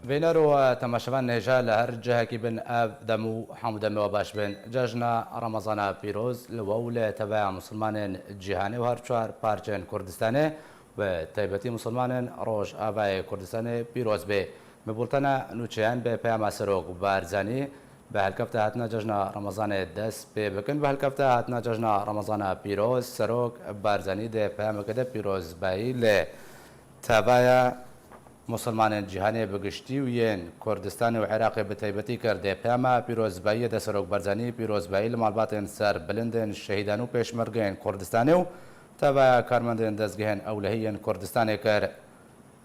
فينر وتماشفان نهجا لهر جهة بن آب دمو حمد دمو وباش بن جاجنا رمضان بيروز لوول تبع مسلمان جهاني وهر چوار پارچن كردستاني و تيبتي مسلمان روش آبای كردستاني بيروز به مبولتنا نوچيان به پیام سروق بارزاني به هالكفته هاتنا جاجنا رمضان دس به بكن به هالكفته هاتنا جاجنا رمضان بيروز سروق بارزاني ده پیام كده بيروز باي ل تبع مسلمان جهانی بگشتی و ین کردستان و عراق به تایبەتی کرده پیاما پیروزبایی د سروک برزانی پیروزبایی لمالباتن سر بلندن شهیدان و پیشمرگین کردستانی و تبع کارمندن دزگهن اولهین کردستانی کر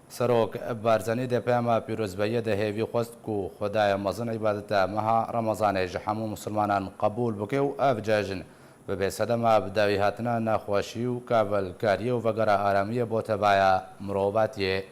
سروک برزانی د پیاما پیروزبایی د هیوی خواست کو خدای مزن عبادت مها رمضان جحمو مسلمانان قبول بکه و افجاجن و به صدمه بداوی هاتنا نخواشی و کابل کاری و وگره آرامی بو تبع مروباتیه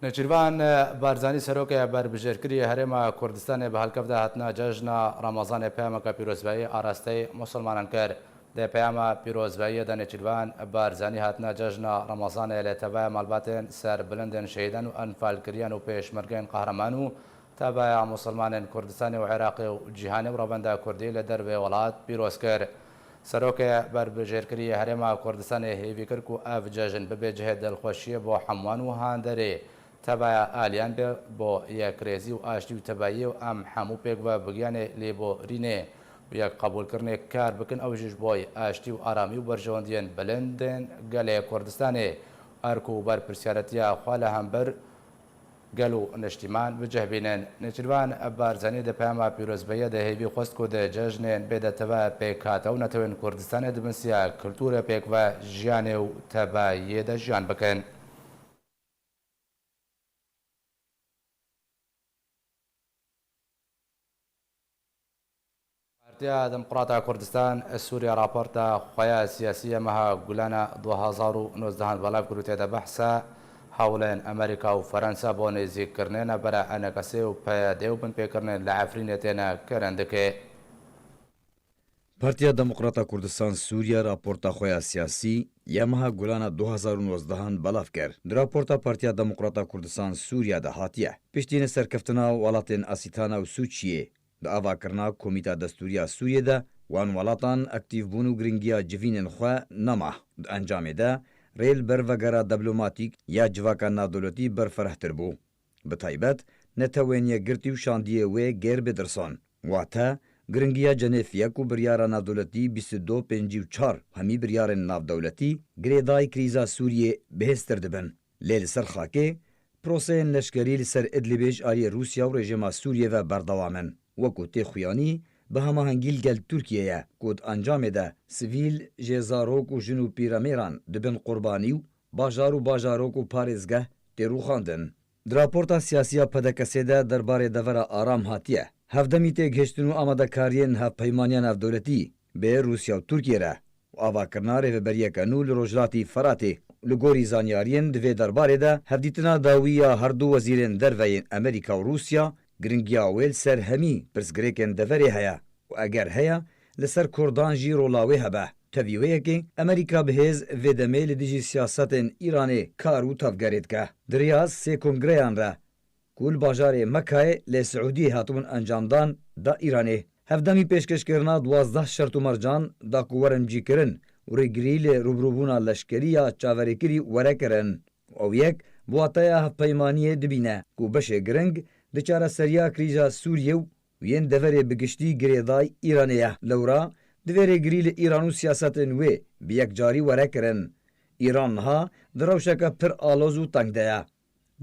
نچیروان بارزانی سروک بربژێرکری هەرێما کوردستان بە هەڵکەفدا هاتنە جەژنە ڕەمەزانê پەیامەکە پیرۆزبایی ئاراستەی مسلمانان کرد دێ پەیامە پیرۆزباییەدا نێچیروان بارزانی هاتنە جەژنە ڕەمەزانê لە تەبایە ماڵباتên سەر بلندên شەهیدان و ئەنفالکریان و پێشمەرگên قەهرەمان و تەبایە مسلمانên کوردستانی و عێراقی و جیهانی و ڕەبەندە کوردی لە دەربێ وڵات پیرۆز کرد سەرۆکە بربژێرکری هەرێما کوردستانی هێوی کرد و ئەف جەژن ببێ جهێ دڵخۆشیە بۆ هەمووان و هاندەرێ تبع آلیان به با یک ریزی و آشتی و تبعی و ام همو پیک و بگیانه لیبو رینه و یک قبول کرنه کار بکن اوجش بای آشتی و آرامی و برجواندین بلندن گله کردستانه ارکو بر پرسیارتیا خواله هم بر گلو نشتیمان بجه بینن نچروان بارزانی ده پیاما پیروزبایی ده هیوی خواست که ده ججنین بیده تبع پیک هاتا و نتوین کردستانه ده بنسیا کلتور پیک و جیانه و تبعیه ده جیان بکن پارتیا دموکراتا کردستان سوریا راپورتا خویا سیاسیه مها گولانا 2019 بلاف گروته ده بحثا حولين امريكا وفرنسا بو نزيك كرنينا برا انا كسي و ديو بن بيكرنين لعفرينتنا كرندكه پارتیا دموکراتا کردستان سوریا راپورتا خویا سیاسی یمها گولانا 2019 بلاف کرد. راپورتا پارتیا دموکراتا کردستان سوریا ده هاتیه. پشتین سرکفتنا ولاتن اسیتانا و سوچیه. د اوا کرنا کمیتا دستوریا سوریه ده وان ولاتان اکتیو بونو گرینگیا جوینن خو نما د انجام ده ریل بر وگرا دیپلماتیک یا جواکا نادولتی بر فرحتر بو. بتایبت نتوینیه گرتی و شاندیه و گیر بدرسان. واتا گرنگیا جنیفیا کو بریارا نادولتی 2254 همی بریار ناف دولتی گریدای کریزا سوریه بهستر دبن. لیل سرخاکه پروسین لشکری لسر ادلیبیج آری روسیا و رژیما سوریه و بردوامن. وکو تی خویانی به همه هنگیل گل ترکیه کود انجام ده سویل جزاروک و جنو پیرامیران دبن قربانی و باجاروک و پارزگه تیرو خاندن. دراپورتا سیاسیا پدکسی ده درباره دورا آرام هاتیه. هفدمی تی گشتن و آماده کارین هف پیمانیان اف دولتی به روسیا و ترکیه را و آوا کرناره و بریکانو لروجلاتی فراتی لگوری زانیارین دوی درباره ده هفدیتنا داویا هر دو وزیرین دروین امریکا و روسیا گرنگیا ویل سر همی پرسگریکن دوری هیا و اگر هیا لسر کردان جی رولاوی هبه تاویویه که امریکا بهز ویدمه لدیجی سیاستن ایرانی کارو تفگرید که دریاز سی کنگریان را کل باجار مکه لسعودی هاتون انجامدان دا ایرانی هفدمی پیشکش کرنا 12 شرط و مرجان دا کوورم جی کرن و ریگری لروبروبونا لشکری یا چاوری کری وره کرن او یک بواتایا هف پیمانی دبینه کو بشه گرنگ دچاره سریا کریزا سوریه و ین دوره بگشتی گریدای ایرانیه لورا دوره گریل ایرانو سیاستن و بیک جاری وره کرن ایران ها دروشکا پر آلوزو تنگ دیا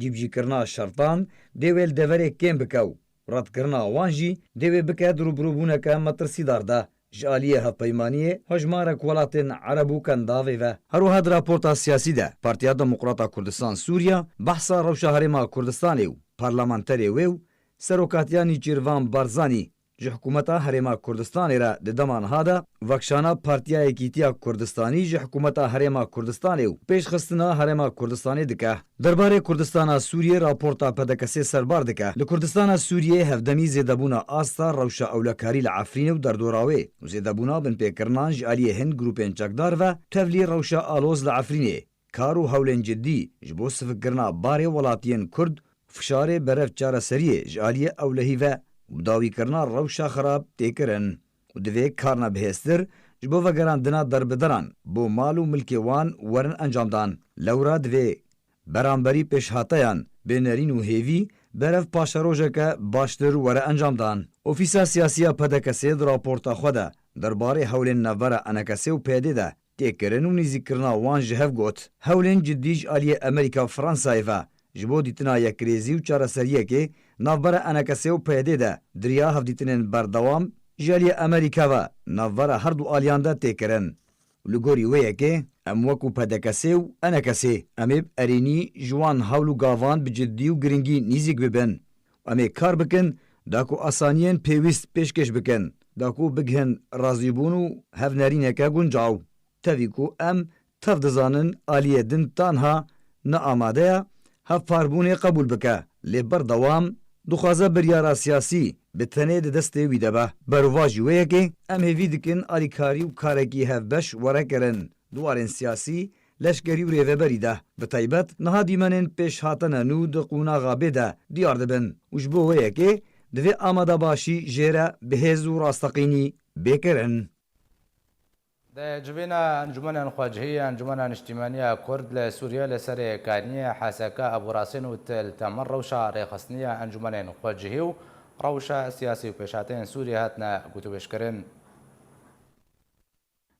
جیبجی کرنا شرطان دیویل دوره کم بکو رد کرنا وانجی دیوی بکه دروبروبونکه مترسی دارده جالیه هفپیمانیه هجمارک ولاتن عربو کنداوی و هروها راپورتا سیاسی ده پارتیا دموکراتا کردستان سوریا بحثا روشا هرما کردستانی و پارلمانتری و سروکاتیانی چیروان بارزانی ji hikûmeta Herêma Kurdistanê re di demanha de vekşana Partiya Yekîtiya Kurdistanî ji hikûmeta Herêma Kurdistanê û pêşxistina Herêma Kurdistanê dike. Derbarê Kurdistana Sûriyê raporta pedekesê serbar dike. Li Kurdistana Sûriyê hevdemî zêdebûna asta rewşa ewlekarî li Efrînê û derdora wê û zêdebûna binpêkirinan ji aliyê hin grûpên çekdar ve tevlî rewşa aloz li Efrînê. Kar û hewlên ciddî ji bo sivikkirina barê welatiyên Kurd fişarê berev çareseriyê ji aliyê ewlehî ve dawîkirina rewşa xerab têkirin û divê karna bihêztir ji bo vegerandina derbideran bo mal û milkê wan werin encamdan. Lewra divê beramberî pêşhateyan bênerîn û hêvî berev paşerojeke baştir were encamdan. Ofîsa Siyasiya PDKSê di raporta xwe de derbarê hewlên navbera NKS û PD de têkirin û nîzîkirina wan ji hev got. Hewlên ciddî ji aliyê Amerîka Fransayê ve ji bo dîtina yekrêzî û çareseriyekê navbera NKS û PD de diriya hevdîtinên berdewam ji aliyê Amerîka ve navbera her du aliyan de têkirin. Li gorî wê yekê em wekû PDKS û NKS em ê erênî ji wan hewl û gavan bi ciddî û giringî nîzik bibin. Em ê kar bikin da ku asaniyên pêwîst pêşkêş bikin, da ku bigihin razîbûn û hevnerîneke guncaw. Tevî ku em tev dizanin aliyê din tanha ne amade ye hevparbûnê qebûl bike. Lê berdewam dixwaze biryara siyasî bi tenê di destê wî de be. Berva jî wê yekê em hêvî dikin alîkarî û karekî hevbeş werekirin duwarên siyasî, leşkerî û rêveberî de. Bi taybet niha dîmenên pêşhatine nû di qûnaxa bê de diyar dibin û ji bo wê yekê divê amadebaşî jê re bihêz û rasteqînî bêkirin. Di civîna encûmenên xwecihî Encûmena Niştimaniya Kurd li Sûriye li serê kaniyê heseka eborasîn û tiltemin rewşa rêxistiniya encûmenên xwecihî û rewşa siyasî û pêşhateyên Sûriyê hatine gotûbêjkirin.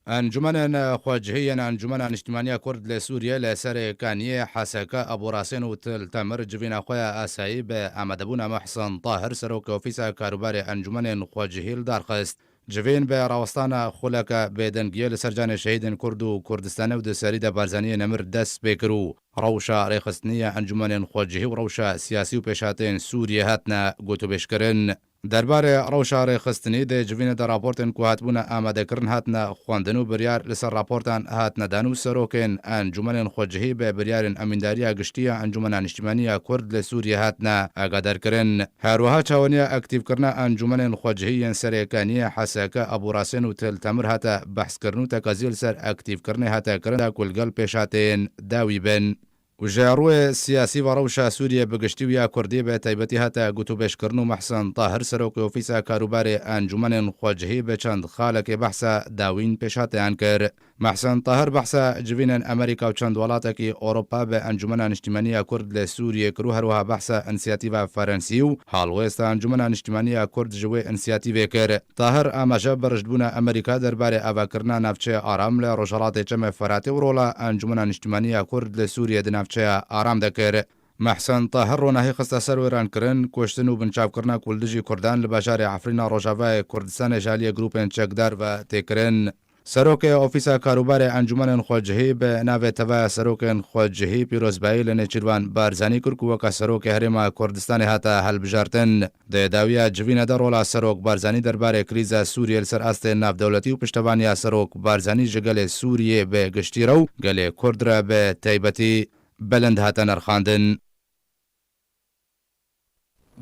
Encûmenên xwecihiyên Encûmena Niştimaniya Kurd li Sûriye li serê kaniyê heseka eborasîn û tiltemir civîna xwe ya asayî bi amedebûna Mehsen Tahir serokê ofîsa karûbarê encûmenên xwecihî li darxist. Civên bi rawestana xuleka bêdengiyê li ser canê şehîdên Kurd û Kurdistanê û di serî de barzaniyê nemir dest pê kir û rewşa rêxistiniya encûmenên xwecihî û rewşa siyasî û pêşhateyên Sûriyê hatine gotûbêjkirin. Derbarê rewşa rêxistinî di civînê de raportên ku hatibûne amadekirin hatine xwendin û biryar li ser raportan hatine dan û serokên encûmenên xwecihî bi biryarên emîndariya giştî ya Encûmena Niştimaniya Kurd li Sûriyê hatine agadarkirin. Herwiha çawaniya aktîvkirina encûmenên xwecihî yên serê kaniyê heseka eborasîn û tiltemir hate behskirin û tekazî li ser aktîvkirinê hate kirin da ku li gel pêşhateyên dawî bin. û ji rûyê siyasî ve rewşa Sûriye bi giştî û ya Kurdî bi taybetî hate gotûbêjkirin û Mehsen Tahir serokê ofîsa karûbarê encûmenên xwecihî bi çend xalekê behsa dawîn pêşhateyan kir. Mehsen Tahir behsa civînên Amerîka û çend welatekî Ewropa bi Encûmena Niştimaniya Kurd li Sûriyê kir û herwiha behsa înisiyatîva Frensî û halwêsta Encûmena Niştimaniya Kurd ji wê înisiyatîvê kir. Tahir amaje bi rijdbûna Amerîka derbarê avakirina navçeya aram li Rojhilatê Çemê Feratê û rola Encûmena Niştimaniya Kurd li Sûriyê di navçeya aram de kir. Mehsen Tahir ronahî xiste ser wêrankirin, kuştin û binçavkirina kuldijî Kurdan li bajarê Efrîna Rojavayê Kurdistanê ji aliyê grûpên çekdar ve têkirin. Serokê ofîsa karûbarê encûmenên xwecihî bi navê tevaya serokên xwecihî pîrozbayî li Nêçîrvan barzanî kir ku weka serokê Herêma Kurdistanê hate helbijartin. Di dawiya civînê de rola serok barzanî derbarê krîza Sûriyê li ser astên navdewletî û piştevaniya serok barzanî ji gelê Sûriyê bi giştî re û gelê Kurd re bi taybetî belind hate nerxandin.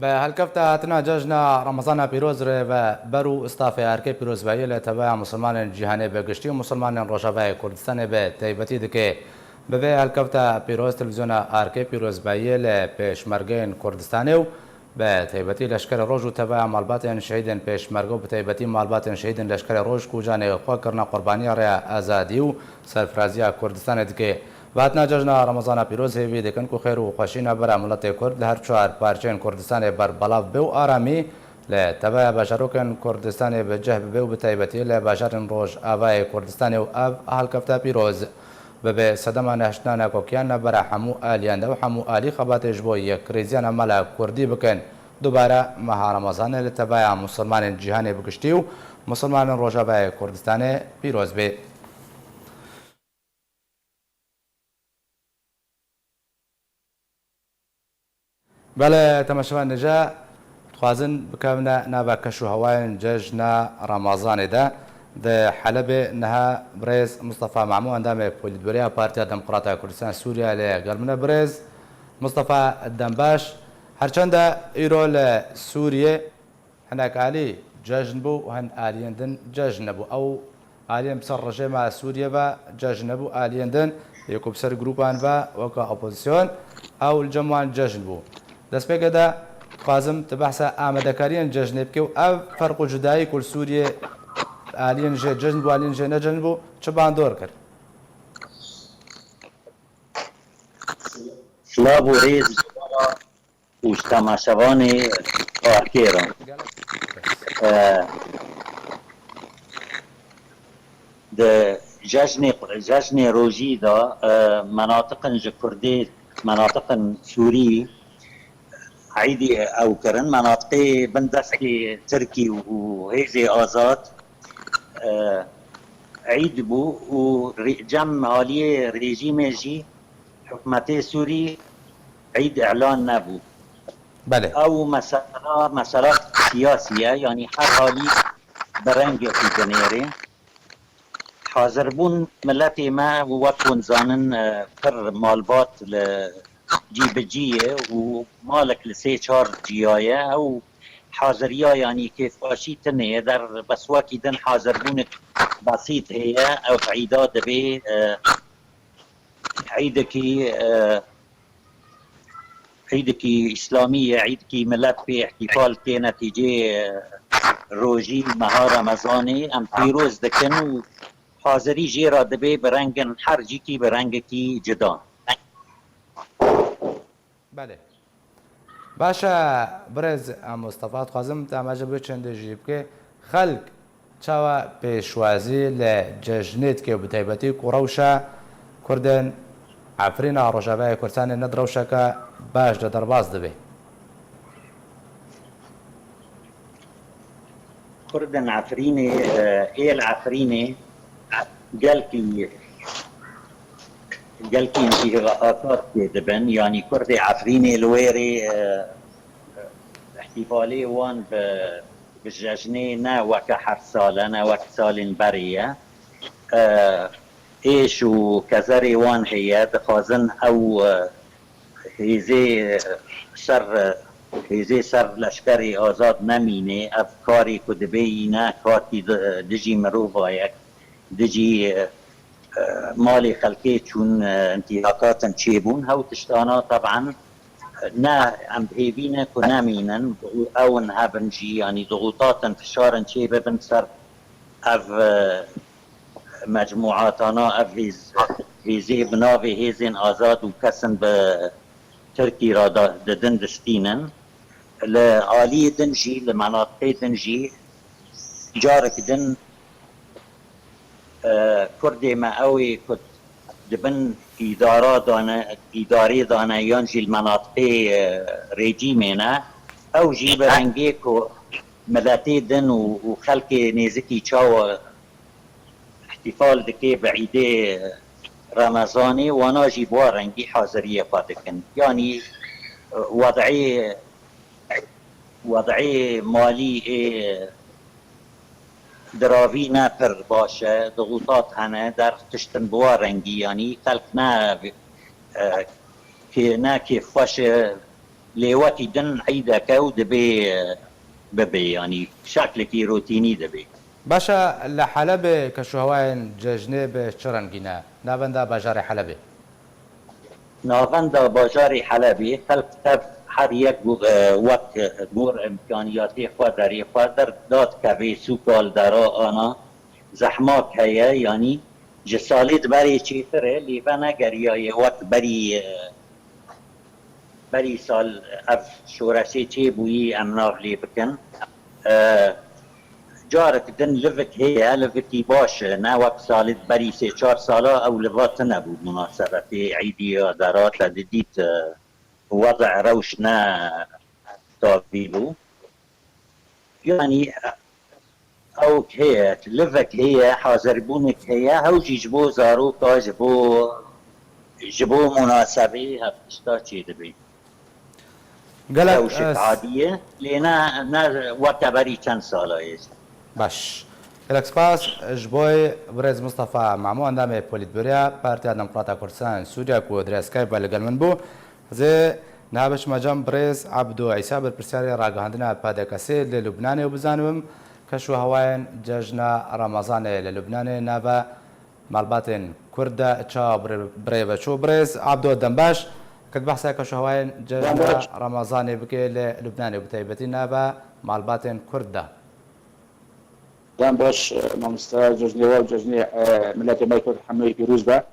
به هلکفت هاتنا جشنا رمضان پیروز ره و برو استاف ارکه پیروزبایی لتبع مسلمان جهانی به گشتی و مسلمان روشاوای کردستان به تایبتی دکه به هلکفت پیروز تلویزیون ارکه پیروزبایی ل پیشمرگین کردستان و به تایبتی لشکر روز و تبع مالبات شهیدان پیشمرگو به تایبتی مالبات شهیدان لشکر روز کوجان خو کرنا قربانی را آزادی و سرفرازی کردستان دکه واتنا جشنا رمضان پیروز هیوی دکن کو خیر و خوشینا بر ملت کرد لهر چهار پارچین کردستان بر بلاو به و آرامی ل تبع بشروکن کردستان به جهب به و بتایبتی ل بشرن روز آوای کردستان و آب هلکفت پیروز به صدما نشنا کوکیان بر حمو آلیان و حمو آلی خبات جبو یک ریزیان ملا کردی بکن دوباره ماه رمضان ل تبع مسلمان جهانی بگشتی و مسلمان روز آوای کردستان پیروز به بله تماشاوان نجا خوازن بکەونە ناوە کەش و هەوایان جەژنە ڕەمازانێدا د حەلەبێ نەها برێز مستەفا مەحموود ئەندامێ پۆلیتبەریا پارتیا دەموکراتای کوردستان سووریا لێ گەڵمنە برێز مستەفا دەمباش هەرچەندە ئیرۆ لە سووریێ هەندێک ئالی جەژن بوو و هەند ئالیێندن جەژن نەبوو ئەو ئالیێن بسەر ڕژێما سووریە بە جەژن نەبوو ئالیێندن یەکۆ بسەر گروپان بە وەکە ئۆپۆزیسیۆن ئەو جەموان جەژن بوو دەستپێکەدا خوازم تبحثە ئامادەکاریان جەژنێ بکە و ئەو فەرق و جودایی کورد سووریێ ئالیێن ژێ جەژن بوو ئالیێن ژێ نەجەژن بوو چ باندۆر کرد سلااو و ڕێز و تەماشەوانی ئارکێرم جەژنێ ڕۆژیدا مناطقن ji Kurdê مناطقن سووری عیدی ئەو kirin مناطقê bin destê Tirkî û hêzê azad عید بوو و cem aliyê rejîmê jî حکومتê Sûrî عید اعلان نبوو بله ئەو مەسەلات سیاسیە یعنی هەر حالی بەرەنگێکی دەنێرێ حاضربوون ملەتê me وەک zanin pir malbat li cîbiciyê û malek li sê çar ciyaye ew حاضریya yanî kêfbaşî tinê der beswekî din حاضربûnek besît heye ew عîda dibe عیدکی ئیسلامیە عیدکی ملت پێ احتیفال تێ نەتیجێ ڕۆژی مەها ڕەمەزانê ئەم پیرۆز دەکەن و حاضری ژێرا دەبێ بەرەنگن هەرجیکی بەرەنگێکی جدا بله باشە برێز مستەفات خوازم تاماژە بۆ چەندێژی بکێ خەلک چاوە پێشوازی لە جەژنێت کێ بتایبەتی کوڕەوشە کوردن ئافرینە ڕۆژاوای کوردستانی نەدرەوشەکە باش لە دەرباز دەبێ کوردن عفرینێ ئێل عفرینێ gelkî intîhaatat pê dibin yanî Kurdê Efrînê li wêrê ihtifalê wan bi jejnê ne weke her sal e ne wek salên berê ye êş û kezerê wan heye dixwazin ew hêzê ser leşkerê azad nemîne ev karê ku dibe yîne kartî dijî mirovayek dijî مالê xelkê çûn intîhakatin çêbûn hew tiştana teban ne em hêvîne ku nemînin ewin hebin jî yanî dixutatin fişarin çê bibin ser ev mecmuatana ev hêzê bi navê hêzên azad û kesin bi Tirkî ra didin distînin li aliyê din jî li menatiqê din jî carek din Kurdê me ew ê ku dibin îdarê daneyan jî li menatiqê rejîmê ne ew jî bi rengê ku miletê din û xelkê nêzikî çawa ihtifal dike bi îdê Ramazanê wana jî bi wa rengî haziriye xwe dikin yanî wedعê malî ê diravî ne pir baş e dixutat hene der tiştin bi wa rengî yanî xelk ne kêfxweş e lê wekî din عیدeke û dibe bibe yanî şeklekî rûtînî dibe باشە لە حەلەبێ کەشوهەوایان جەژنێ بە چ ڕەنگینە ناوەندا باژارێ حەلەبێ ناوەندا باژارê Helebê xelk tev her yek wek gor imkaniyatê xwe derê xwe dat kevê sûkal dera ana zehmak heye yanî ji salê diberê çêtir e lê ve negeriyaye wek berî sal ev şoreşê çêbûyî em nav lê bikin carek din livik heye livikî baş e ne wek salê berî sê çar sala ew li va tune bû munasebetê îdiya dera te didît وضع روش نه تابیلو یعنی او که لفک هي حاضر بونك هي هو جبو زارو تا جبو مناسبه هفتشتا چی دبی روشت عادیه لینا نه وقتبری چند ساله است. باش گلک سپاس جبوی برز مصطفى معمو اندام پولیتبوریا پارتیا دموکراتا کردستان سوریا کو درسکای بلگل من بو زی نابش مجام برز عبدو عیسی برپرسیاری راگهاندنا پادکسی للبنان و بزانم کشو هواین جشن رمضان للبنان نابا مالباتن کرد چا بری بچو برز عبدو دنباش کد بحثا کشو هواین جشن رمضان بکی للبنان و بتایبتی نابا مالباتن کرد دام باش مامستا جزني و جزني ملت مايكل حموي بيروز با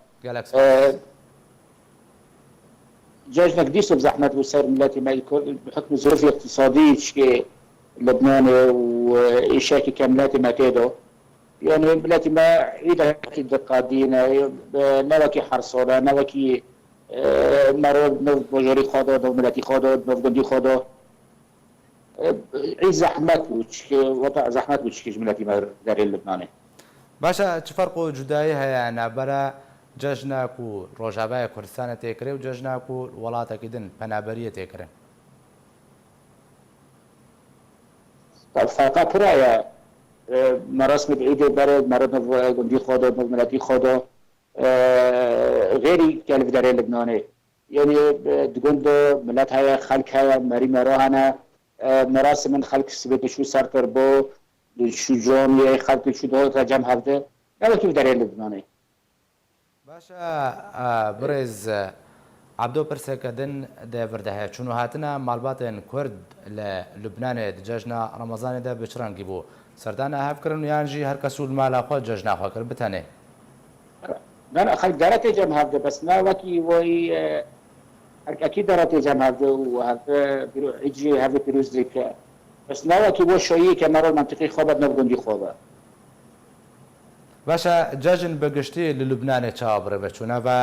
جاجنا قديش بزحمة وسير ملت مايكل بحكم ظروف اقتصادية شكي لبنان وإشاكي كملاتي ما كيدو يعني ملاتي ما عيدها كيد قادينا نوكي حرصونا نوكي مرور نوف بجوري خاضو نوف ملاتي خاضو نوف قندي خاضو عيد زحمات وضع زحمات وتشكي ملتي ما داري اللبناني باشا چه فرق و جدایی هەیە نابەرە جەژناک و ڕۆژاوای کوردستانە تێکرێ و جەژناک و وڵاتێکیدن پەنابەریە تێکرێن فرقا پرايا مراسم بعيد البلد مرات قندي خاضو ملتي خاضو غيري كالف داري اللبناني يعني تقول ملت هاي خلق هاي مري مراهنا مراسم خلق سبب شو صار تربو شو جون خلق شو ده جمع هفته لا كيف داري لبناني باشا برز عبدو پرسەکەدن دەڤردە هەیە چون و هاتنە ماڵباتێن کورد لە لوبنانێ جەژنا ڕەمەزانێدا بچڕەنگی بوو سەردانە هەفکردن و یانژی هەر کەس و مالاخۆ جەژناخوا کرد بتەنێ لا خلق دارتي جمع هفته بس ما وكي وي اكيد دارتي جمع هفته وهذا يجي هذا بيروز ذيك بس ما وكي وش شويه كمرة المنطقي خابت نبغندي خابه باشا جەژن بەگشتی لە لوبنانێ چاوەڕێ بەچوونە بە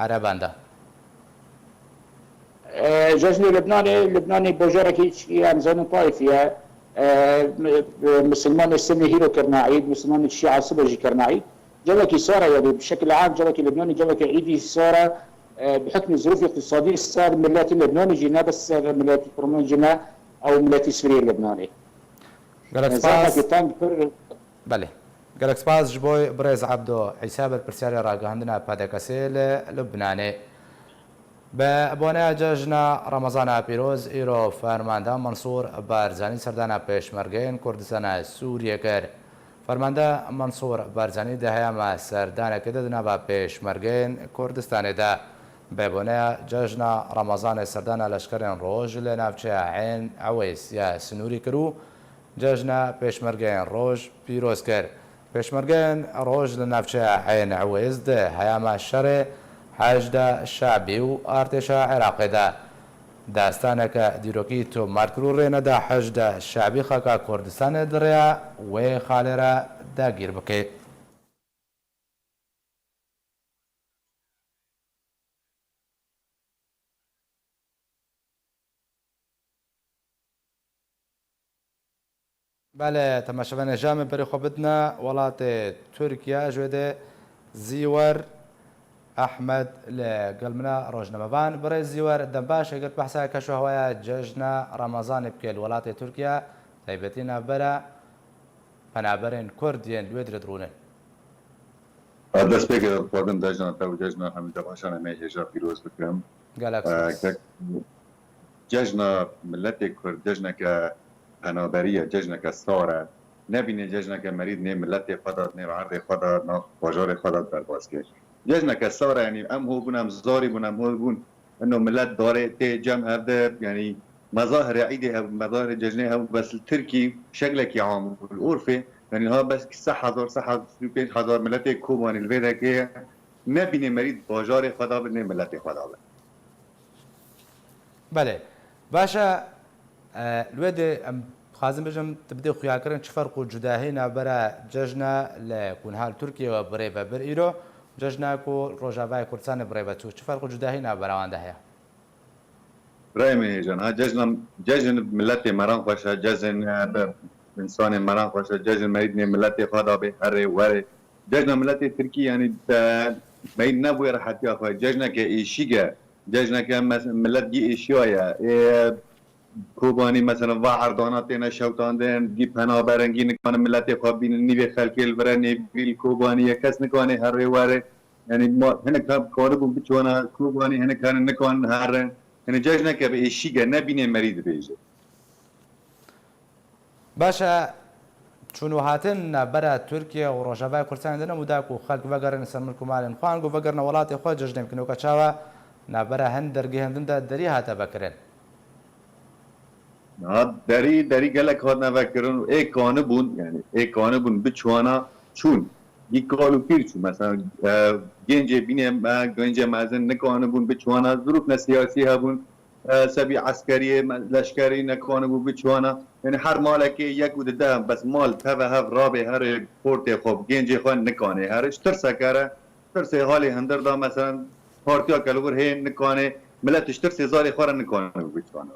عەرەباندا جزني لبناني بوجارك يعني زون طائفية مسلمان السني هيرو كرناعيد مسلمان الشيعة صبجي كرناعيد جوكي صار يعني بشكل عام جوكي لبناني جوكي عيدي صار بحكم الظروف الاقتصادية صار ملاتي اللبناني جينا بس ملاتي فرمان جينا أو ملاتي سوريا اللبناني بله گەلک سپاس ji بۆی برێز عەبدۆ عیسا بەرپرسیاری ڕاگەهاندنا پادەکەسێ لە لوبنانێ بە بۆنەیە جەژنە ڕەمەزانە پیرۆز ئیرۆ فەرماندە منسوور بارزانی سەردانە پێشمەرگەیەن کوردستانە سووریە کرد فەرماندە منسوور بارزانی دەهەیەمە سەردانێکی دەدنا بە پێشمەرگەیەن کوردستانێدا بە بۆنەیە جەژنە ڕەمەزانە سەردانە لەشکرێن ڕۆژ لە ناوچەیە عێن ئەوەیس یا سنووری کرد و جەژنە پێشمەرگەیەن ڕۆژ پیرۆز کرد پێشمەرگەیەن ڕۆژ لە ناوچەیە عێن ئەوەیزد هەیەمە شەڕێ حەجدە شعبی و ئارتێشە عێراقیدا داستانێکە دیرۆکی تۆمارکر و ڕێنەدا حەجدە شعبی خەکە کوردستانێ دڕێە وێ خالێرە داگیر بکەیت بله تماشاوان جامع بری خوبتنا ولات ترکیه جوده زیور احمد لقلمنا روجنموان برای زیور دنباش اگر بحثا کشو هوایا جشن رمضان بکل ولات ترکیه تایبتینا برا پنابرین کردین دوید درونه دست بگیر خودم جشن تا جشن حمید باشان میشه پیروز بکرم جشن ملت کرد جشن که پنابریه جشن که ساره نبینه جشن که مرید نه ملت خودت نه عرض خودت نه بازار خودت برباز کرد جشن که ساره یعنی ام هو بونم زاری بونم هو بون انه ملت داره ته جمع هفته یعنی مظاهر عيدها مظاهر جشنها بس التركي شكلك عام والعرفي يعني ها بس 6,000 ملت کوبان الویده که نبینه مرید بازار خدا نه ملت خدا بله باشا الويدي خازم بجم تبدأ خياكرن شو فرق جداهينا برا ججنا لكونها تركيا وبريبا بريرو ججنا كو روجافاي كردستان بريبا شو فرق جداهينا برا وانده رأي من جن ها ججن ملت مران خوشه ججن انسان مران خوشه ججن مريدني ملت خدا به هر وره ججنا ملت تركيا يعني ما ينبوي راحتي اخوي ججنا كايشيغا ججنا كملت جي ايشيايا کوبانی مثلا و عردانات اینا شوتاندن دی پناه برنگی نکنه ملت خواب بین نیوی خلکی البره نیویل کوبانی کس نکنه هر رواره یعنی ما هنه کاره بون بچوانا کوبانی هنه کاره نکن هر یعنی جاش نکه به ایشیگه نبینه مرید بیجه باشە چونو هاتن بەرە تورکیا و ڕۆژەڤای کوردستان دەنەموداک و خەڵک بەگەڕێنە سەر ملک و مالێن خوان و بەگەڕنە وڵاتی خۆ جەژنێ بکەنەوە کە چاوە نابەرە هەند دەرگی هەندندا دەری هاتە بەکرێن دری گلک هات نوکرن و ای کانه بون یعنی ای کانه بون بچوانا چون یک کالو پیر چون مثلا گنج بینه گنج مازن نکانه بون بچوانا ظروف نسیاسی هبون سبی عسکری لشکری نکانه بون بچوانا یعنی هر مالکی یک و ده بس مال تبه هف رابه هر پورت خوب گنج خوان نکانه هرش ترسه کاره ترسه حالی هندر دا مثلا پارتیا کلور هی نکانه ملتش ترسه زاری خواه نکانه بچوانا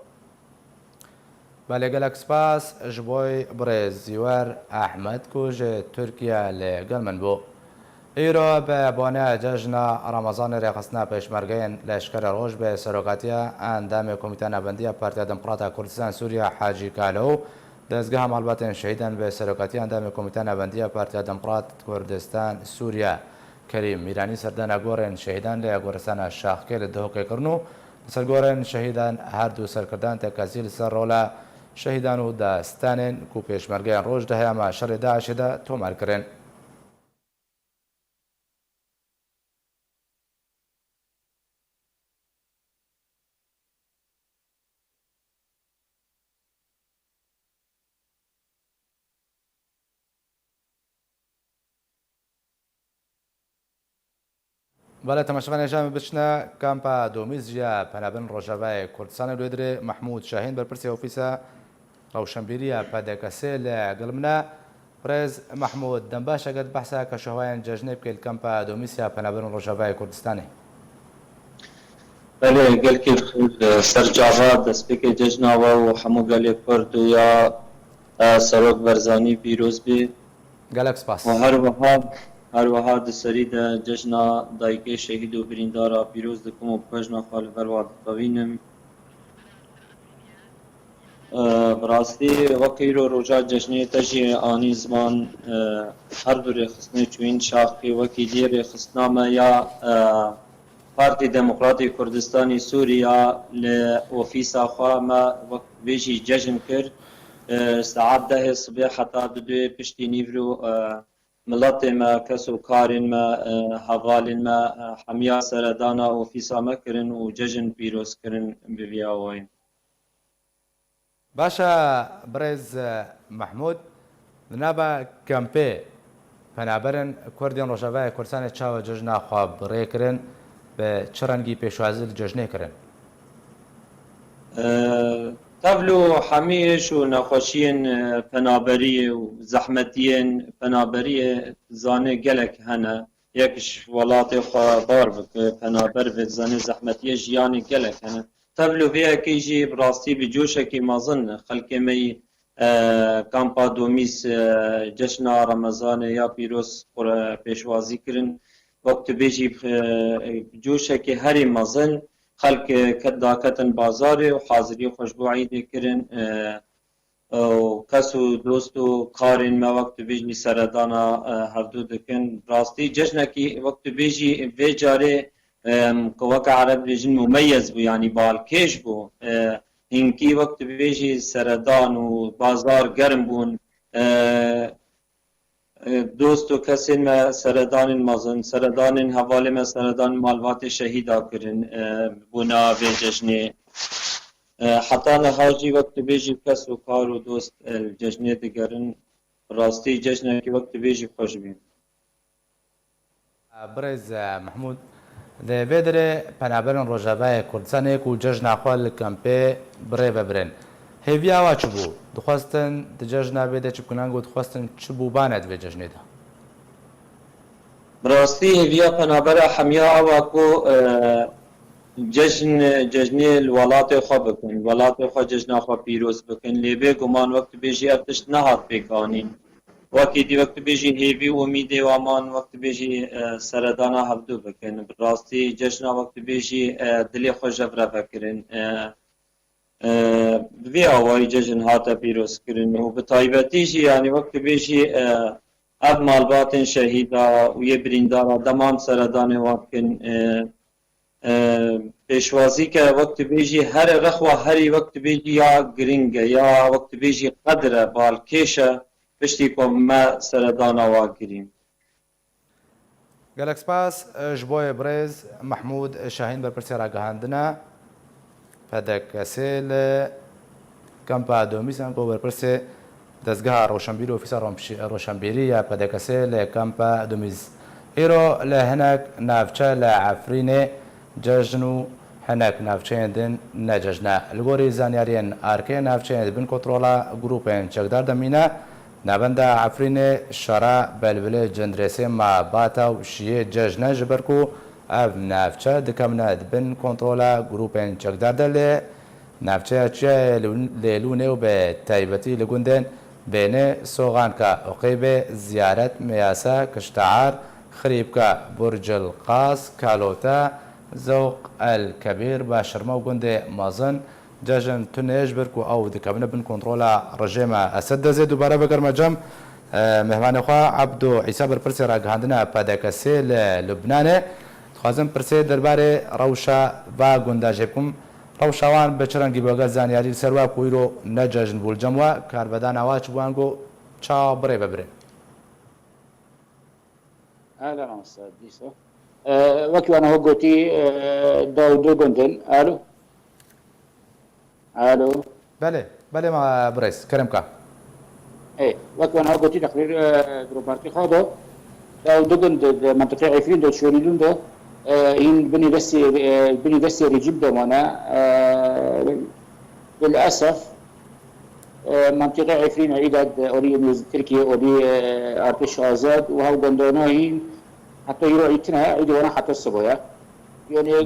بەڵێ گەلک سپاس ji بۆی بڕێز زیوەر ئەحمەد و ji تورکیا لەگەڵ من بوو ئیرۆ بە بۆنە جەژنە ڕەمەزانی ڕێخستنا پێشمەرگەیەن لەشکرە ڕۆژ بە سەرۆکاتیە ئەندامی کۆمیتە نەبەندیە پارتیا دموکراتە کوردستان سووریا حاجی کالۆ و دەستگا هەماڵبەتێن شەیدەن بە سەرۆکاتی ئەندامی کۆمیتە نەبەندیە پارتیا دموکرات کوردستان سووریا کەریم میرانی سەردانە گۆڕێن شەهیدان لە گۆرستانە شاخکێ لە دهۆکێکردن و سەرگۆڕێن شەهیدان هەردوو سەرکردان تێکەزیل سەر ڕۆڵە شەهیدان و داستانên ku pêşmergeyan roj diheyama şerê Daişê de tomar kirin. بەڵێ تەماشەوان ێژامی بچنە کامپا دۆمیزجیا پەنابن ڕۆژاوای کوردستانی لێدرێ محمود شاهین بەرپرسی ئۆفیسە ڕەوشەمبیریە پادەکەسێ لە گەڵمنە ڕێز محمود دەمباش ئەگەر بەحسا کە شەهوایان جەژنێ بکەیت کەمپا دۆمیسیا پەنابن ڕۆژاوای کوردستانی بله گلکی سرجاوا دەستپێکی جەژناوە و هەموو گەلێک کورد و یا سەرۆک بەرزانی پیرۆز بێ گەلک سپاس هەروەها دەسەری دە جەژنا دایکێ شەهید و بریندارە پیرۆز دەکەم و پەژنا خوا لەبەر وا دەتەوینم بڕاستی وەکەیرۆ ڕۆژا جەژنێتە ژێ ئانی زمان هەردوو ڕێخستنەی چوین شاخی وەکی دێ ڕێخستنامە یا پارتی دموکراتی کوردستانی سووریا لە ئۆفیسا خوا مە وەک بێژی جەژن کرد سعات دەهێ سبێ حتا دوێ پشتی نیڤر و ملەتێ مە کەس و کارên me hevalên me hemiya seredana ofîsa me kirin û cejin pîrozkirin bi vî awayî. باشە بڕێز مححمود نابە کەمپێ پەنابەرن کوردیان ڕۆژاوای کوردستانی چاوە جژنا خوا بڕێکردن بە چ ڕەنگی پێشوازی جژنێکردن تەڤل و هەمیش و نەخۆشیên penaberiyê û zehmetiyên penaberiyê zanê gelek hene yekş welatê xwe bar bike penaber ve zanê zehmetiye jiyanê gelek hene tevl û vêyekê jî bi rastî bi coşekî mezin xelkê me yî kampa domîs ceşna Remezanê ya pîroz pêşwazî kirin wek tu bêjî coşekê herî mezin خلق daketin bazarê û hazirî xwe ji bo Eîdê kirin û kes û dost û karên me wek tu bêjî seredana hevdû dikin rastî cejnekî wek tu bêjî vê carê ku weke Ereb bêjin mumeyez bû yanî balkêş bû hinkî wek tu bêjî seredan û bazar germ bûn dost û kesên me seredanên mezin seredanên hevalê me seredanên malbatê şehîda kirin bûna vê cejnê heta niha jî wek tu bêjî kes û kar û dost cejnê digerin rastî cejnekî wek tu bêjî xweş bî برێز مححمود دەبێ درێ پەنابەرن ڕۆژاوای کوردستانێک و جەژنا خوا لە کەمپێ بڕێ بەبرن هێڤیاوا چ بوو دخواستن دجەژنا بێدە چ بکنان و دخواستن چ بوو بانەت بێ جەژنێدا براستی هێڤیا پەنابەرە هەمییا ئەوا کو cejnê li welatê xwe bikin welatê xwe cejna xwe pîroz bikin lê bê guman wek tu bêjî ev tişt nehat pêkanîn wekî dî wek tu bêjî hêvî û umîdê waman wek tu bêjî seredana hevdû bikin bi rastî cejna wek tu bêjî dilê xwe jev re vekirin في هواي ججن هاتا بيروز كرن وبطايبتيجي يعني وقت بيجي اب مالبات شهيدا ويبرين دارا دمام سردان واكن پیشوازی که وقت بیجی هر رخوة هری وقت بیجی یا گرینگه یا وقت بیجی قدره بالکیشه پشتی که ما سردانا واگریم گەلەک سپاس ji bo yê birêz Mehmûd Şahîn berpirsê ragihandina pedekesê li Kampa Domîsan ku berpirsê dezgeha Rewşenbîrî Ofîsa Rewşenbîrî ya pedekesê li Kampa Domîz. Îro li hinek navçe li Efrînê cejn û hinek navçeyên din necejne. Li gorî zanyariyên arkê navçeyên dibin kontrola grûpên çekdar demîne. Navenda Efrînê şera belbilê cendresê ma bata û şiyê cejne ji ber ku ev navçe dikemine dibin kontrola grûpên çekdar de lê navçeya çiyayê Lêlûnê û bi taybetî li gundên bênê Soğanka Oqêbê ziyaret Meyasa Kiştear Xirîbka Burcil Qas Kalota Zewq el Kebîr Başirma û gundê Mezin جشن تنش برکو او دکابنه بن کنترل رژیم اسد دزه دوباره بگرم جم مهمان خوا عبدو عیسی بر پرسی راگهاندنه پادکسی لبنانه خوازم پرسی درباره روشا و گنداجه بکم روشاوان بچرنگی بگه زانیاری سروا کویرو نجشن بول جموا کاربدان آواج بوانگو چا بره ببره اهلا استاذ ديسو وكي انا هوغوتي داودو جندن الو الو بله ما بريس كرمكا ايه وكان هاو قلت تقرير جروبارتي خاضو او دقن منطقه عفرين دو شوريدون دو ان بني دسي رجيب دومانا للاسف منطقه عفرين عيدت اوري نيوز تركيا اوري ارتش ازاد وهاو قندوناهين حتى يروح يتنا عيدوا وانا حتى الصبايا يعني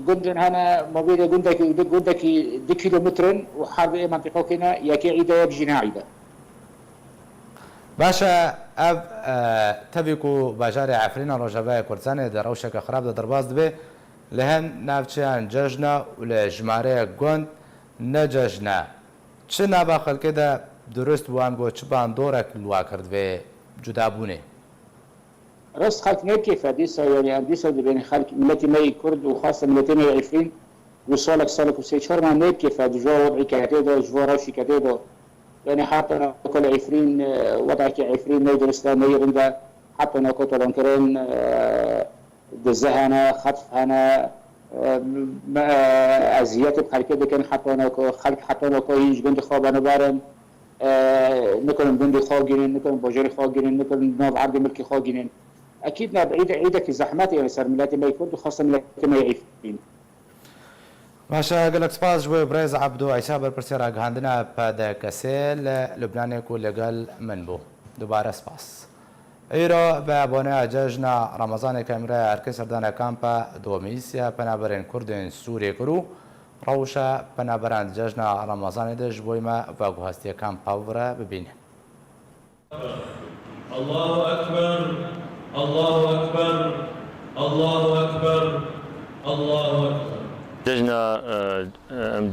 جندن هنا موجودة جندك دي كيلومترين وحرب منطقة كنا يكي عيدة يجينا عيدة. باشا اب تبيكو باجاري عفرين رجباء كردستان دروشك خراب درباز دبي لهن نافچان ججنا ولا جماري جند نججنا چه نباخل كده درست وانگو چه باندورك لوا کرد به جدابونه راس خلق نيركي فديسا يعني أنديسا بين خلق ملتي ماي كرد وخاصة ملتي ماي عفرين وصالك وسيشار ما نيركي فدجوا وضعي كاتيدو جوا روشي كاتيدو يعني حتى كل عفرين وضعك عفرين نيدر إسلامي رندا حتى نكوتو لنكرين دزهنا خطفنا أزيات بخلق كان حتى نكو يج جند خوابنا بارن نكون جند خاجرين نكون بجاري خاجرين نكون نوع عرض ملكي خاجرين اكيد عيدك الزحمات يعني صار ملاتي ما يكون خاصه ملاتي ما يعيفين ماشا قالك سباس جوي بريز عبدو عيسى برپرسی راگهاندنا پادکسی لبنان کو لگل منبو دوباره سپاس ایرو به ابونه جشن رمضان کامره ارکس سردان کامپا دومیسیا پنابرین کردین سوری کرو روشا پنابران جشن رمضان دش بویما و گوهستی کامپا ورا ببینه الله أكبر الله أكبر الله أكبر الله أكبر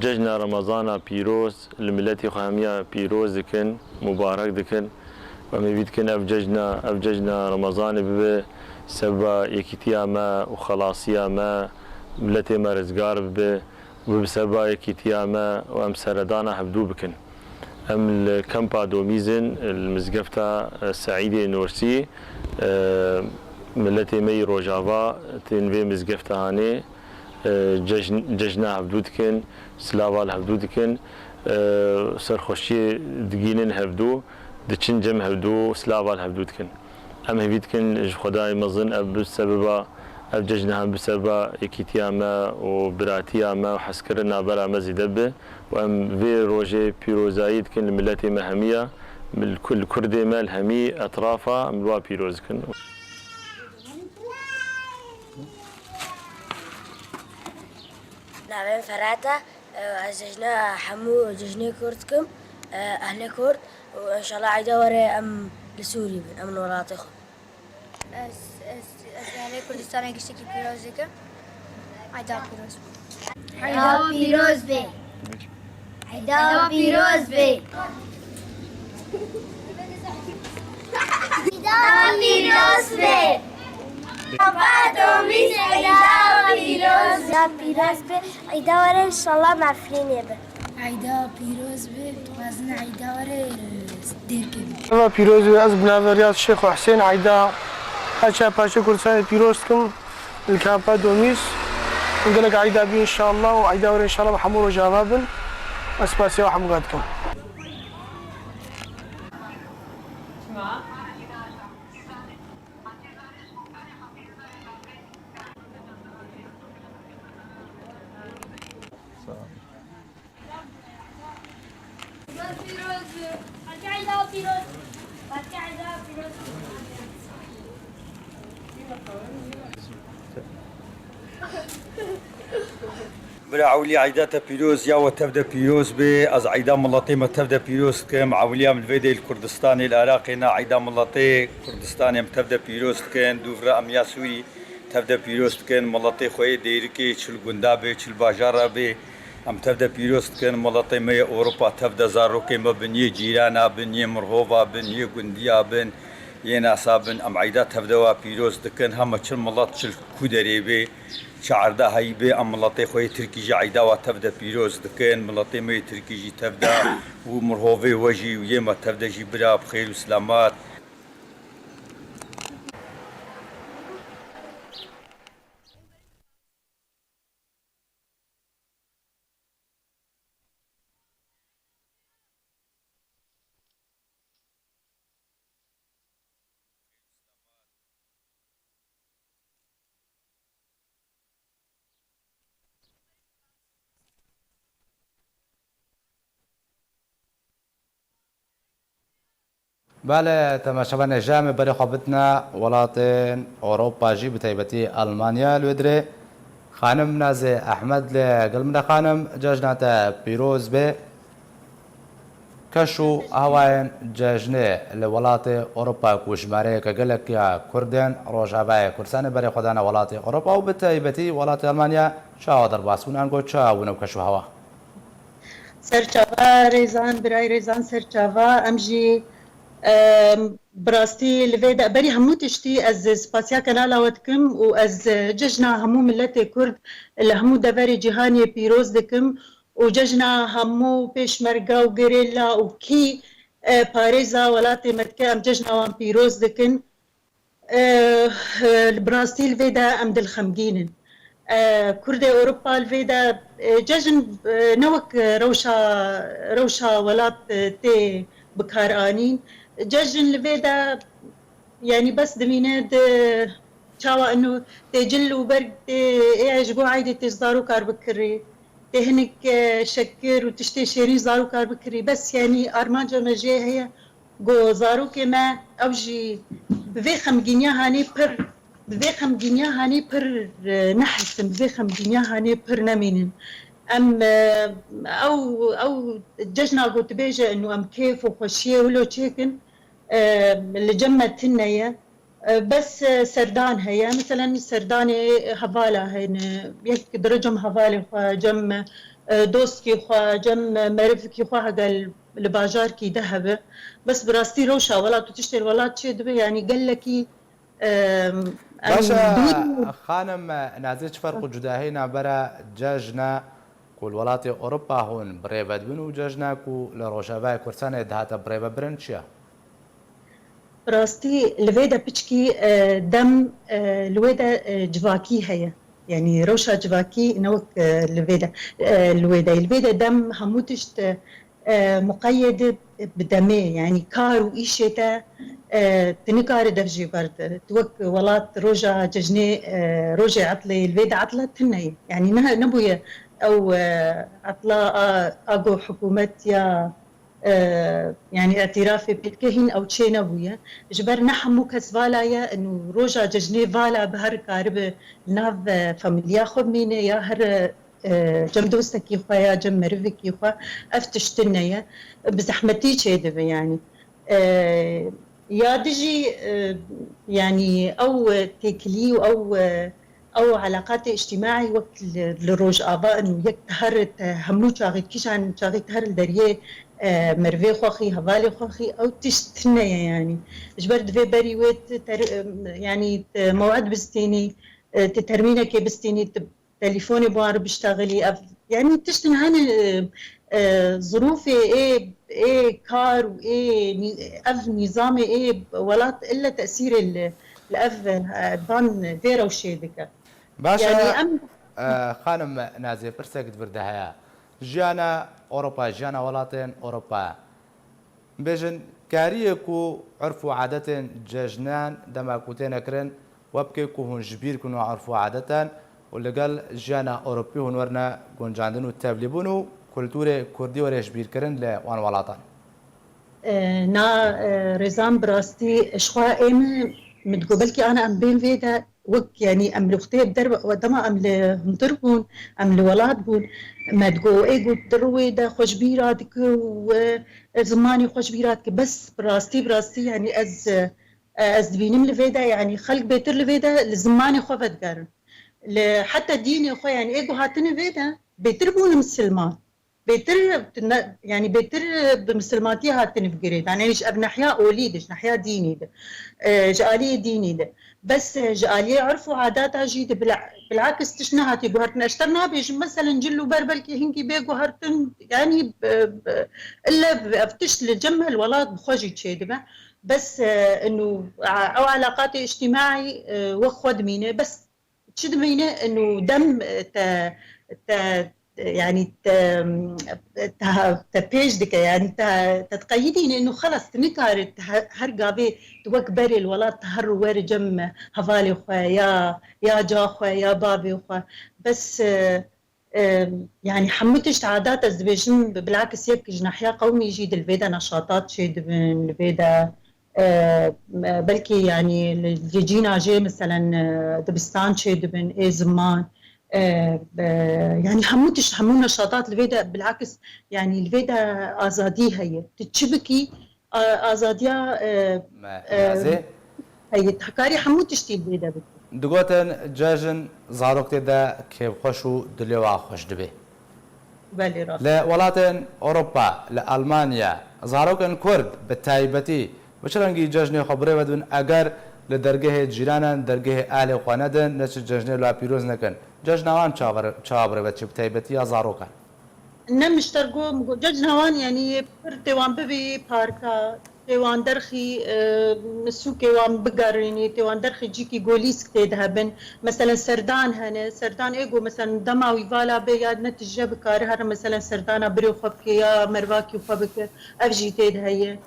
ججنا رمضان بيروز الملتي خامية بيروز دكن مبارك دكن ومبيد كن أفججنا رمضان بسبب يكتيا ما وخلاصيا ما ملتي ما رزقار بسبب يكتيا ما وأم سردانا هبدو بكن أم الكامبا دوميزن المزقفتة سعيدة نورسي ملتي مي روجافا تنفي مزقفتة هاني ججنا هبدودكن سلاوال هبدودكن سرخوشي دقينن هبدو دچن جم هبدو سلاوال هبدودكن أم هبيدكن خداي مظن أب سببا أب ججنا هم بسبب إكتياما وبراتياما وحسكرنا برا مزيدبه وأم في روجي بيروزايد كن الملتي مهمية من كل كردي مال همي أطرافها ملوا بيروز كن نعم فراتا ججنا حمو ججنا كردكم أهل كرد وإن شاء الله عيدا وري أم لسوري أم نوراتخ أهل كردستان قشتكي بيروزك عيدا بيروز عيدا بيروز بي عيدا بيروز بي عيدا بيروز بي بابا دوميس عيدا بيروز بي عيدا ورا إن شاء الله معفلين يبا عيدا بيروز بي توازن عيدا ورا ديركم أنا بيروز از بنابريات الشيخ حسين عيدا أشياء باشا كرسان بيروزكم الكابا دوميس نقول لك عيدا بي إن شاء الله وعيدا ورا إن شاء الله محمود وجابابن أسباسي وحمقاتكم برا عولي عيداتا بيروز يا وتبدا بيروز بي از عيدا ملطي ما تبدا بيروز كم عوليا من الفيدي الكردستاني العراقي نا عيدا ملطي كردستاني متبدا بيروز كان دوفرا ام ياسوري تبدا بيروز كان ملطي خوي ديركي تشل غندابي تشل باجارا بي ام تبدا بيروز كان ملطي مي اوروبا تبدا زاروكي ما بني جيرانا بني مرهوبا بني غنديا بن ينا صابن ام عيدا تبدا بيروز كان هم تشل ملط تشل كودري بي شعر ده هاي بي ام ملطي خوي تركي جي عيدا وتبدا بيروز دكان ملطي مي تركي جي تبدا ومرهوفي وجي ويما تبدا جي برا بخير وسلامات بله تماشاوان جامع برای خوابتنا ولاتن أوروبا جي بتايبتي ألمانيا الودري خانم نازي أحمد لقلمنا خانم جاجناتا بيروز بي كشو هواين جاجنه لولات أوروبا كوشماري كقلك يا كردن روجاباي كرسان برای خدانا ولات أوروبا وبتايبتي ولات ألمانيا شاو درباسون أنقو شاو كشو هوا سرچاوا ريزان براي ريزان سرچاوا أمجي براستي لفيدا بري همو تشتي از سباسيا كنالا ودكم و از ججنا همو ملتي كرد اللي همو دفاري جهاني بيروز دكم و ججنا همو بيشمرقا و غريلا و كي باريزا ولاتي متكا ام ججنا وان بيروز دكن براستي لفيدا ام دل خمجينن كرد اوروبا لفيدا ججن نوك روشا ولات تي بكارانين ججن لفيدا يعني بس دميناد شاوا انه تجل وبرد ايش جو عايدة تزارو كار بكري تهنك شكر وتشتي شيرين زارو كار بكري بس يعني ارمانجا مجي هي جو زارو كما اوجي بفيخم جنيا هاني بر نحسن بفيخم جنيا هاني بر نمينن ام او ججنا قلت بيجا انه ام كيف وخشيه ولو تشيكن اللي جمت هنيا بس سردان هي مثلا سرداني هفالا هين يك درجم هفالي خوا جم دوسكي خوا جم مرفكي خوا هذا الباجار كي ذهب بس براستي روشا ولا تشتري ولا تشد يعني قال لك باشا خانم نازيش فرق جداهينا برا جاجنا كل ولات أوروبا هون بريبة بنو جاجنا كو لروجافاي كورسانة دهاتا بريبة برنشيا براستي لفيدا بيشكي دم لويدا جواكي هي يعني روشا جواكي نوك الويدا دم هموتشت مقيد بدمي يعني كار وإيشتا تنكار درجي برد توك ولات روجا ججني روجا عطلي الفيدا عطلة تني يعني نبويا أو عطلة أجو حكومة يا يعني اعترافي بالكهين او تشي نبويا جبر نحمو كسفالايا انه روجا ججني فالا بهر كارب ناف فاميليا خمينه يا هر جم دوستك يخويا جم مرفك يخوا افتشتنيا بزحمتي تشيدب يعني يا دجي يعني او تكلي او علاقات اجتماعي وقت الروج ابا انه يك تهرت همو شاغت كيشان شاغت تهر الدريه مرفي خوخي هفالي خوخي او تشتنيا يعني جبرد في بري ويت يعني موعد بستيني تترمينا كي بستيني تليفوني بوار بشتغلي يعني تشتن هاني ظروفي ايه كار وايه اف نظامي ايه ولات الا تاثير الاف بان فيرا وشيدك باشا يعني خانم نازي برسك بردها جانا اوروبا جانا ولاتن اوروبا بيجن كاريكو عرفوا عادة جاجنان دما كوتين كرن وبكيكو هون جبير كنو عرفوا عادة واللي قال جانا اوروبي هون ورنا كونجاندنو تابليبونو كولتوري كردي ورا جبير كرن لوان ولاتان نا رزان براستي اشخوا ايم متقبلكي انا ام بين فيدا وك يعني ام لختي بدرب ودما ام لهمتربون ام لولاد بون ما تقو ايجو دروي دا خوش بيراتك وزماني خوش بيراتك بس براستي يعني از بينم لفيدا يعني خلق بيتر لفيدا لزماني خوفت قارن حتى ديني خو يعني ايجو هاتني فيدا بيتر بون مسلمان بيتر يعني بيتر بمسلماتي هاتن فقريت يعني ايش اب نحيا اوليدش نحيا ديني ده جاليه ديني ده بس جاليه عرفوا عاداتها جيد بالعكس تشنا هاتي بهرتنا اشترنا بيج مثلا جلو بربلكي هنكي بيجو هرتن يعني الا افتش لجمع الولاد بخوجي تشيدبه بس انه او علاقات اجتماعي وخد مينه بس تشد مينه انه دم يعني تبيجدك يعني تتقيدين انه خلص تنكار هرقا بي توكبري الولاد تهر ورجم هفالي خويا يا جا خويا يا بابي خويا بس يعني حمتش عادات الزبيجن بالعكس يك جناحيا قومي يجيد الفيدا نشاطات شيد من الفيدا بلكي يعني اللي جينا جي مثلا دبستان شيد من اي زمان يعني همو نشاطات الفيدا بالعكس يعني الفيدا ازادي هي تتشبكي ازاديا هي تحكاري همو تشتي الفيدا دقوتن جاجن زاروك تدا كيف خوشو دليوا خوش دبي بالي راس لا ولاتن اوروبا لالمانيا زاروكن كرد بالتايبتي بشرنجي جاجني خبري بدون اگر لدرجه جيرانا درجه اهل خواندن نش جاجني لا بيروز نكن جاجنوان چاور بچ تايبتي يا زاروكن نمشترقو جاجنوان يعني تيوان ببي باركا تيوان درخي مسوكي وان بقريني تيوان درخي جيكي جوليس كتيدهبن مثلا سردان هنا سردان ايجو مثلا دما ويفالا بياد نتجه بكارها مثلا سردانا بريو خبك يا مرواكي خبك افجي تيدهيه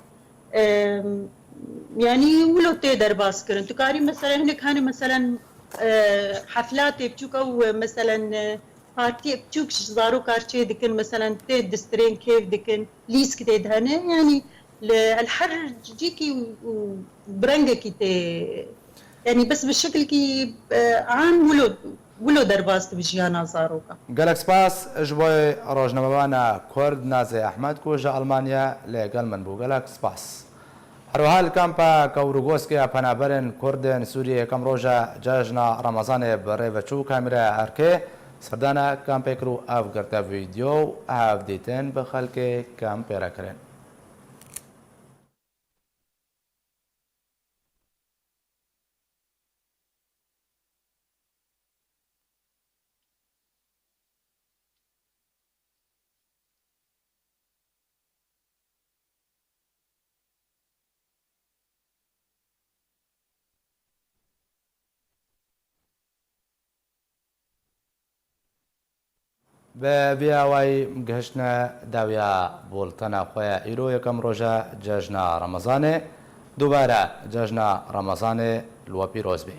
يعني ولو تقدر باسكرن تكاري مثلا هناك هاني مثلا حفلات بتشوكو مثلا بارتي بتشوك زارو كارتشي دكن مثلا تيد دسترين كيف دكن ليس كتيد هنا يعني الحر جيكي وبرنجكي تي يعني بس بالشكل كي عام ولو درباست بجيانا زاروكا قالك سباس جبوي روجنا مبانا كورد نازي احمد كوجا المانيا لقال من بو قالك سباس هروها الكامبا كوروغوسكي بنابرن كردن سوريا كم روجا جاجنا رمضان بريفاتشو كاميرا اركي سردانا كامبيكرو اف قرتا فيديو اف ديتن بخلكي كامبيرا كرين ببياوي مجهشنا داويا بولتنا خويا إيرو يكم روجا جاجنا رمضان دوباره جاجنا رمضان الوبي روزبي